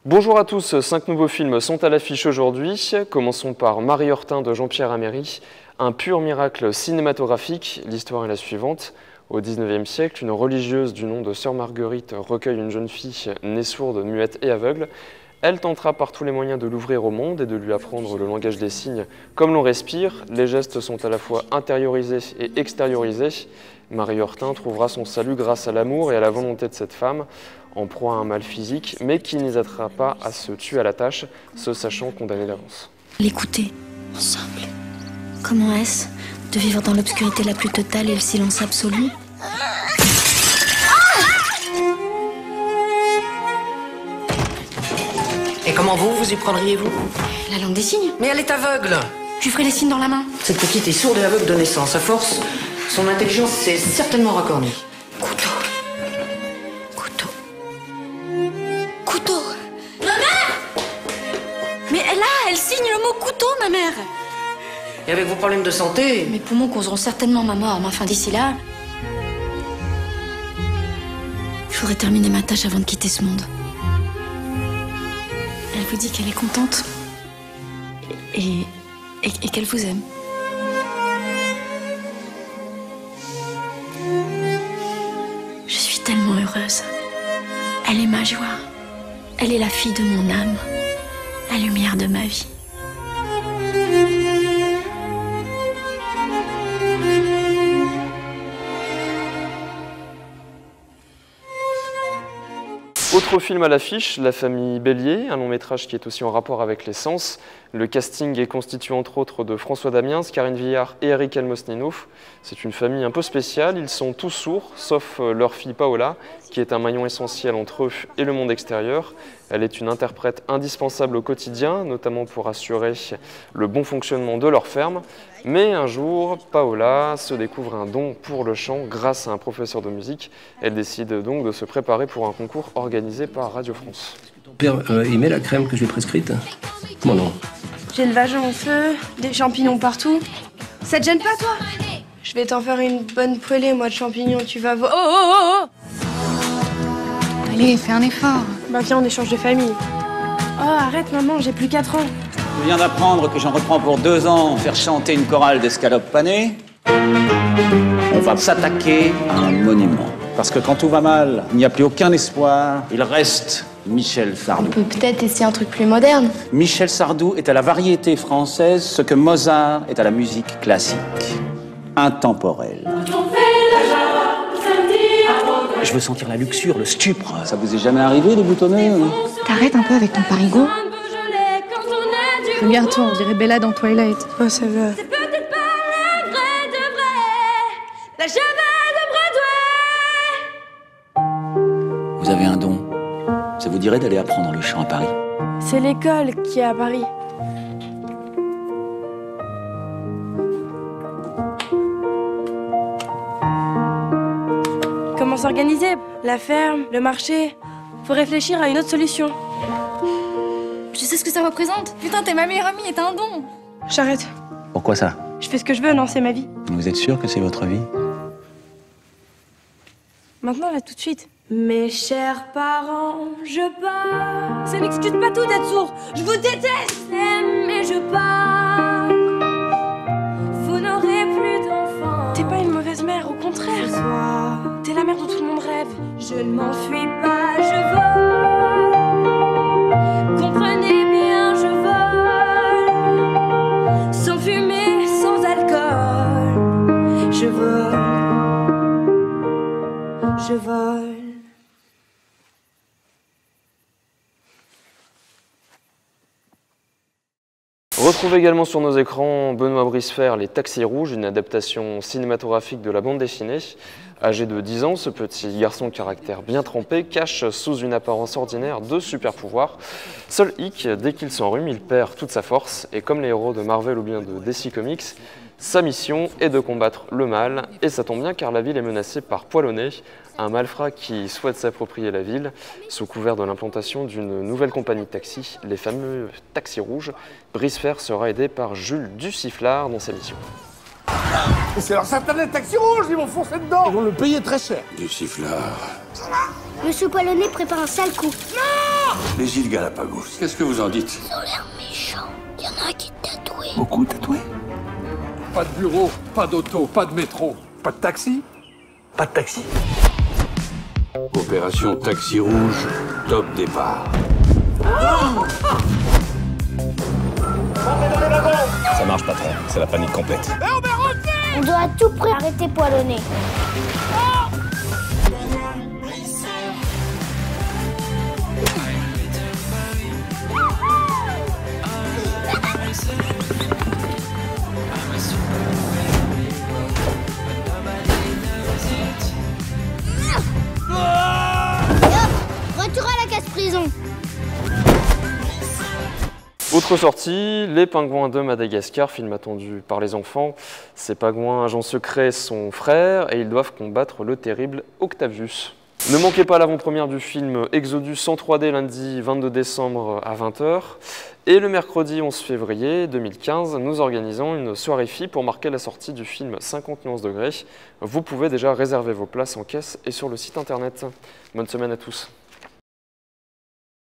Bonjour à tous, 5 nouveaux films sont à l'affiche aujourd'hui. Commençons par Marie Hortin de Jean-Pierre Améry, un pur miracle cinématographique. L'histoire est la suivante. Au XIXe siècle, une religieuse du nom de Sœur Marguerite recueille une jeune fille née sourde, muette et aveugle. Elle tentera par tous les moyens de l'ouvrir au monde et de lui apprendre le langage des signes comme l'on respire. Les gestes sont à la fois intériorisés et extériorisés. Marie Hortin trouvera son salut grâce à l'amour et à la volonté de cette femme, en proie à un mal physique, mais qui n'hésitera pas à se tuer à la tâche, se sachant condamné d'avance. L'écouter, ensemble. Comment est-ce de vivre dans l'obscurité la plus totale et le silence absolu? Et comment vous y prendriez-vous? La langue des signes. Mais elle est aveugle. Je lui ferai les signes dans la main. Cette petite est sourde et aveugle de naissance. À force, son intelligence s'est certainement racornie. Couteau. Couteau. Couteau. Ma mère! Mais elle signe le mot couteau, ma mère. Et avec vos problèmes de santé... Mes poumons causeront certainement ma mort, mais enfin d'ici là... Il faudrait terminer ma tâche avant de quitter ce monde. Elle vous dit qu'elle est contente et qu'elle vous aime. Je suis tellement heureuse. Elle est ma joie. Elle est la fille de mon âme, la lumière de ma vie. Autre film à l'affiche, La famille Bélier, un long métrage qui est aussi en rapport avec les sens. Le casting est constitué entre autres de François Damiens, Karine Viard et Eric Almosnino. C'est une famille un peu spéciale, ils sont tous sourds, sauf leur fille Paola, qui est un maillon essentiel entre eux et le monde extérieur. Elle est une interprète indispensable au quotidien, notamment pour assurer le bon fonctionnement de leur ferme. Mais un jour, Paola se découvre un don pour le chant grâce à un professeur de musique. Elle décide donc de se préparer pour un concours organisé par Radio France. Ton père, il met la crème que je lui ai prescrite? Moi non. J'ai le vagin en feu, des champignons partout. Ça te gêne pas, toi? Je vais t'en faire une bonne poêlée, moi, de champignons, tu vas voir. Oh! Allez, fais un effort. Bah viens, on échange de famille. Oh, arrête, maman, j'ai plus 4 ans. Je viens d'apprendre que j'en reprends pour 2 ans faire chanter une chorale d'escalopes panées. On va s'attaquer à un monument. Parce que quand tout va mal, il n'y a plus aucun espoir. Il reste Michel Sardou. On peut peut-être essayer un truc plus moderne. Michel Sardou est à la variété française ce que Mozart est à la musique classique. Intemporel. Je veux sentir la luxure, le stupre. Ça vous est jamais arrivé de boutonner? T'arrêtes un peu avec ton parigot. Regarde-toi, on dirait Bella dans Twilight. Oh, ça va. C'est peut-être pas la vraie de vrai, la cheval de Broadway. Vous avez un don. Ça vous dirait d'aller apprendre le chant à Paris? C'est l'école qui est à Paris. Comment s'organiser? La ferme, le marché. Faut réfléchir à une autre solution. Je sais ce que ça représente. Putain, t'es ma meilleure amie et t'as un don. J'arrête. Pourquoi ça? Je fais ce que je veux, non, c'est ma vie. Vous êtes sûr que c'est votre vie? Maintenant, là, tout de suite. Mes chers parents, je pars. Ça n'excuse pas tout d'être sourd. Je vous déteste, mais je pars. Vous n'aurez plus d'enfants. T'es pas une mauvaise mère, au contraire. T'es la mère dont tout le monde rêve. Je ne m'enfuis pas, je vole. Comprenez bien, je vole. Sans fumée, sans alcool. Je vole. Je vole. Retrouvez également sur nos écrans Benoît Bricefer, Les Taxis Rouges, une adaptation cinématographique de la bande dessinée. Âgé de 10 ans, ce petit garçon au caractère bien trempé cache sous une apparence ordinaire de super pouvoirs. Seul hic, dès qu'il s'enrhume, il perd toute sa force et comme les héros de Marvel ou bien de DC Comics, sa mission est de combattre le mal. Et ça tombe bien car la ville est menacée par Poilonné, un malfrat qui souhaite s'approprier la ville sous couvert de l'implantation d'une nouvelle compagnie de taxis, les fameux Taxis Rouges. Bricefer sera aidé par Jules Dusifflard dans sa mission. C'est leur satané de taxi rouge, ils vont foncer dedans. Ils vont le payer très cher. Du sifflard. Monsieur Poilonné prépare un sale coup. Non! Les îles Galapagos. Qu'est-ce que vous en dites? Ils ont l'air méchants. Il y en a un qui est tatoué. Beaucoup tatoués. Pas de bureau, pas d'auto, pas de métro, pas de taxi. Pas de taxi. Opération Taxi Rouge, top départ. Ça marche, patron. C'est la panique complète. On doit à tout prix arrêter Poilonné. Retour à la casse-prison. Autre sortie, Les Pingouins de Madagascar, film attendu par les enfants. Ces pingouins agents secrets sont frères et ils doivent combattre le terrible Octavius. Ne manquez pas l'avant-première du film Exodus en 3D lundi 22 décembre à 20 h. Et le mercredi 11 février 2015, nous organisons une soirée filles pour marquer la sortie du film 50 nuances degrés. Vous pouvez déjà réserver vos places en caisse et sur le site internet. Bonne semaine à tous.